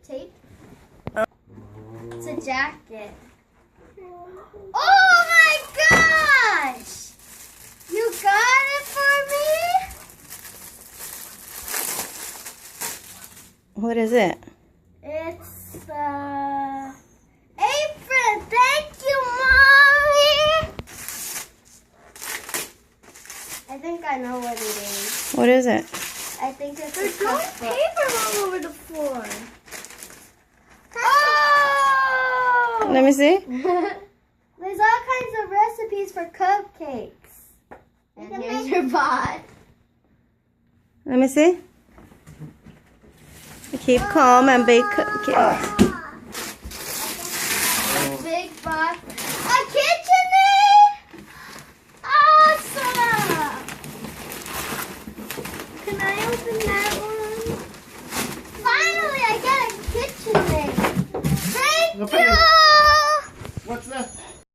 tape? It's a jacket. Oh my gosh! You got it for me? What is it? It's apron. Thank you, Mommy. I think I know what it is. What is it? I think it's There's a no cookbook. paper all over the floor. Oh! Let me see. There's all kinds of recipes for cupcakes. And here's your pot. Let me see. Keep calm and bake cupcakes. Big box. A KitchenAid! Awesome! Can I open that one? Finally, I got a KitchenAid. Thank you!